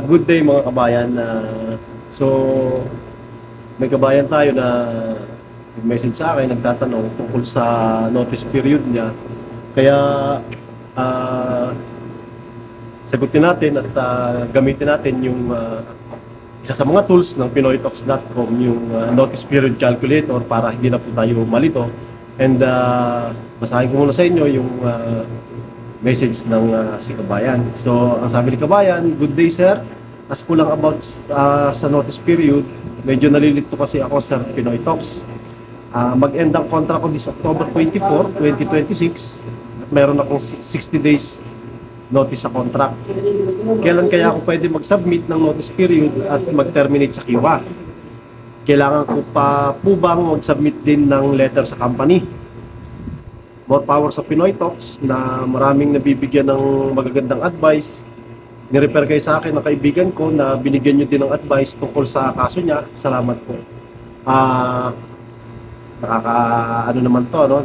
Good day mga kabayan. So, may kabayan tayo na message sa akin, nagtatanong tungkol sa notice period niya. Kaya, ah, sagutin natin at gamitin natin yung isa sa mga tools ng pinoytalks.com, yung notice period calculator para hindi na po tayo malito. And basahin ko muna sa inyo yung message ng si Kabayan. So, ang sabi ni Kabayan, "Good day sir. As ko lang about sa notice period, medyo nalilito kasi ako sa Pinoy Talks. Mag-end ang contract ko this October 24, 2026 at meron akong 60 days notice sa contract. Kailan kaya ako pwede mag-submit ng notice period at mag-terminate sa kiwa? Kailangan ko pa po bang mag-submit din ng letter sa company? More power sa Pinoy Talks na maraming nabibigyan ng magagandang advice. Nirefer kayo sa akin ng kaibigan ko na binigyan nyo din ng advice tungkol sa kaso niya. Salamat po." Nakaka ano naman to, no?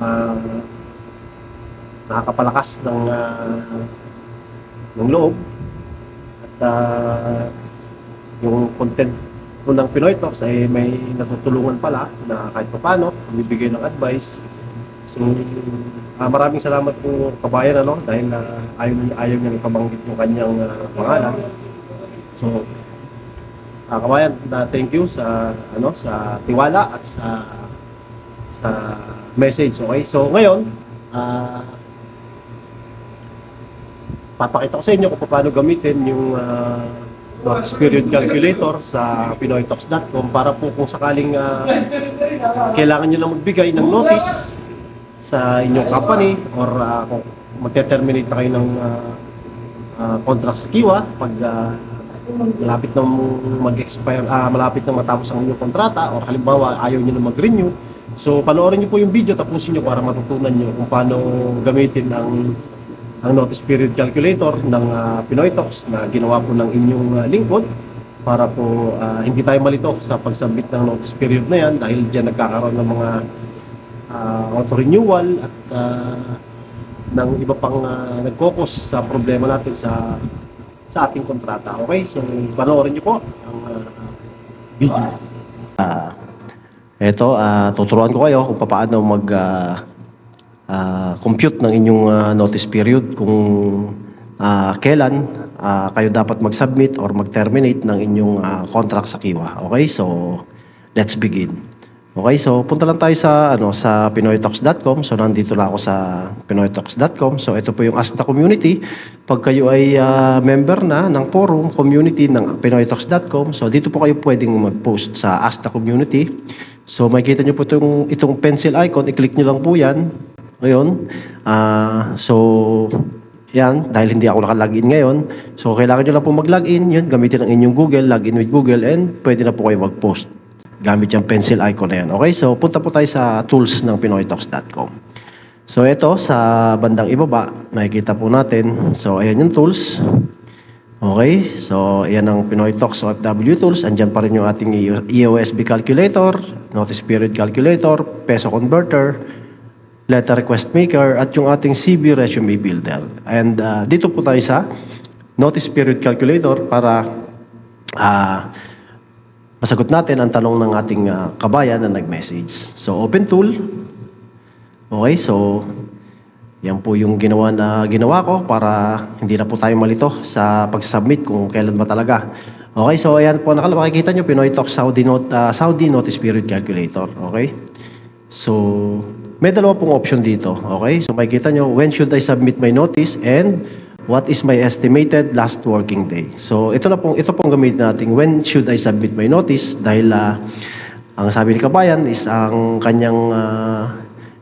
Ah, Nakakapalakas ng loob at yung content po ng Pinoy Talks ay may natutulungan pala na kahit paano bibigay ng advice. So, maraming salamat po kabayan, ano, dahil ayaw niyang ipabanggit yung kanyang pangalan. So, kabayan, thank you sa sa tiwala at sa message. Okay, so ngayon papakita ko sa inyo kung paano gamitin yung notice period calculator sa pinoytalks.com para po kung sakaling kailangan nyo na magbigay ng notice sa inyong company or kung magte-terminate na kayo ng contract sa Kiwa pag malapit nang mag-expire, malapit nang matapos ang inyong kontrata or halimbawa ayaw nyo na mag-renew. So panoorin nyo po yung video, tapusin nyo para matutunan nyo kung paano gamitin ang notice period calculator ng Pinoy Talks na ginawa po ng inyong lingkod para po hindi tayo malito sa pag-submit ng notice period na yan dahil dyan nagkakaroon ng mga auto-renewal at ng iba pang nagkokos sa problema natin sa ating kontrata. Okay, so panoorin niyo po ang video. Tuturuan ko kayo kung paano compute ng inyong notice period kung kailan kayo dapat mag-submit or mag-terminate ng inyong contract sa Kiwa. Okay, so let's begin. Okay, so punta lang tayo sa pinoytalks.com. So nandito lang ako sa pinoytalks.com. So ito po yung Ask the Community. Pag kayo ay member na ng forum community ng pinoytalks.com, so dito po kayo pwedeng mag-post sa Ask the Community. So makikita nyo po itong pencil icon, i-click nyo lang po yan. Ngayon, yan, dahil hindi ako naka-login ngayon, so kailangan nyo lang po mag-login, yun, gamitin ang inyong Google, login with Google, and pwede na po kayo mag-post gamit yung pencil icon na yan. Okay, so punta po tayo sa tools ng pinoytalks.com. So ito, sa bandang ibaba, makikita po natin. So ayan yung tools. Okay, so ayan ang Pinoy Talks OFW tools. Andyan pa rin yung ating EOSB calculator, notice period calculator, peso converter, letter request maker, at yung ating CB resume builder. And dito po tayo sa notice period calculator para masagot natin ang tanong ng ating kabayan na nag-message. So open tool. Okay, so yan po yung ginawa ko para hindi na po tayo malito sa pag-submit kung kailan ba talaga. Okay, so ayan po, makikita nyo, Pinoy Talks Saudi Notice Period Calculator. Okay, so may dalawa pong option dito. Okay, so makikita nyo, when should I submit my notice and what is my estimated last working day. So ito pong gamitin natin, when should I submit my notice, dahil ang sabi ni kabayan is ang kanyang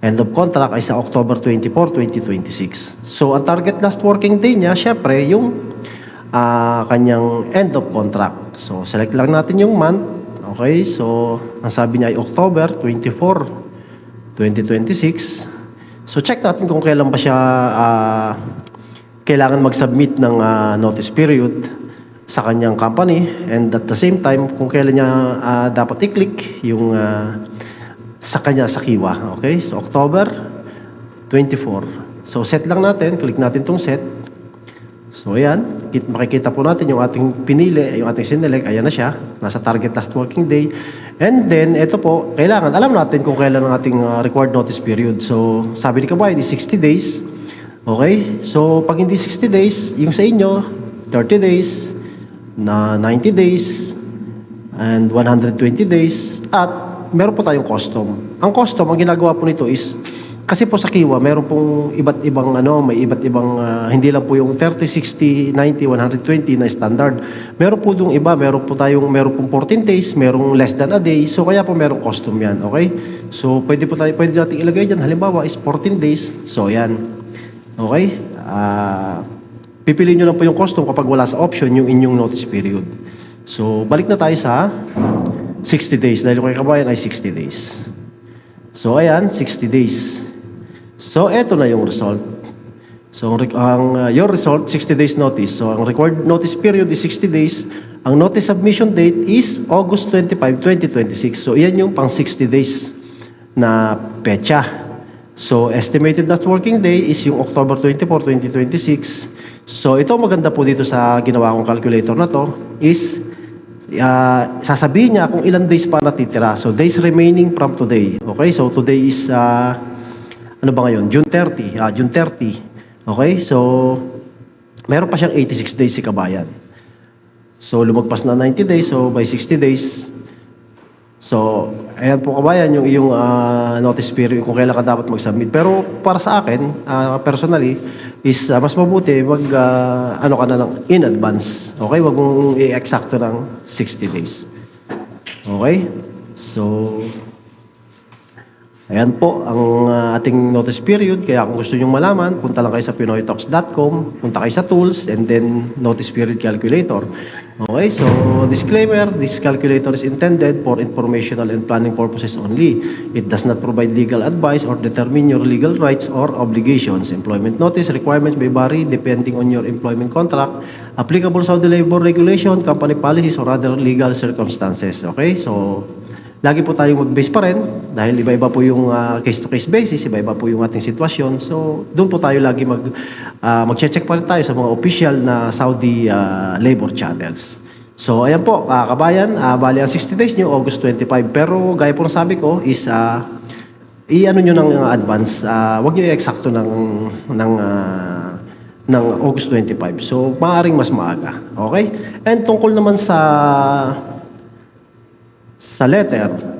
end of contract ay sa October 24, 2026. So, ang target last working day niya, syempre, yung kanyang end of contract. So, select lang natin yung month. Okay, so, ang sabi niya ay October 24, 2026. So, check natin kung kailan ba siya kailangan mag-submit ng notice period sa kanyang company. And at the same time, kung kailan niya dapat i-click yung sa kanya sa Kiwa. Okay? So, October 24. So, set lang natin. Click natin tong set. So ayan, makikita po natin yung ating pinili, yung ating sinelect, ayan na siya, nasa target last working day. And then, ito po, kailangan, alam natin kung kailan ang ating required notice period. So, sabi ni kabayan, is 60 days. Okay? So, pag hindi 60 days, yung sa inyo, 30 days, na 90 days, and 120 days, at meron po tayong custom. Ang custom, ang ginagawa po nito is, kasi po sa Kiwa, meron pong iba't ibang may iba't ibang hindi lang po yung 30, 60, 90, 120 na standard. Meron po dong iba, meron pong 14 days, merong less than a day. So kaya po merong custom 'yan, okay? So pwede nating ilagay diyan halimbawa is 14 days. So yan. Okay? Pipiliin niyo lang po yung custom kapag wala sa option yung inyong notice period. So balik na tayo sa 60 days dahil kung kabayan ay 60 days. So ayan, 60 days. So, eto na yung result. So, your result, 60 days notice. So, ang required notice period is 60 days. Ang notice submission date is August 25, 2026. So, yan yung pang 60 days na pecha. So, estimated last working day is yung October 24, 2026. So, ito maganda po dito sa ginawa kong calculator na to is sasabihin niya kung ilang days pa natitira. So, days remaining from today. Okay? So, today is ano ba ngayon? June 30. June 30. Okay? So, meron pa siyang 86 days si kabayan. So, lumagpas na 90 days. So, by 60 days. So, ayan po kabayan yung iyong notice period kung kailan ka dapat mag-submit. Pero para sa akin, personally, is mas mabuti mag ano ka na lang in advance. Okay? Wag mong i-eksakto ng 60 days. Okay? So, ayan po ang ating notice period. Kaya kung gusto nyo malaman, punta lang kayo sa pinoytalks.com, punta kayo sa tools, and then notice period calculator. Okay, so disclaimer, this calculator is intended for informational and planning purposes only. It does not provide legal advice or determine your legal rights or obligations. Employment notice requirements may vary depending on your employment contract, applicable Saudi labor regulation, company policies, or other legal circumstances. Okay, so lagi po tayong mag-base pa rin dahil iba-iba po yung case-to-case basis, iba-iba po yung ating sitwasyon. So, doon po tayo lagi mag-check pa rin tayo sa mga official na Saudi labor channels. So, ayan po, kabayan, bali ang 60 days nyo, August 25. Pero, gaya po ng sabi ko, is i-ano nyo ng advance. Huwag nyo i-eksakto ng August 25. So, maaaring mas maaga. Okay? And tungkol naman sa letter,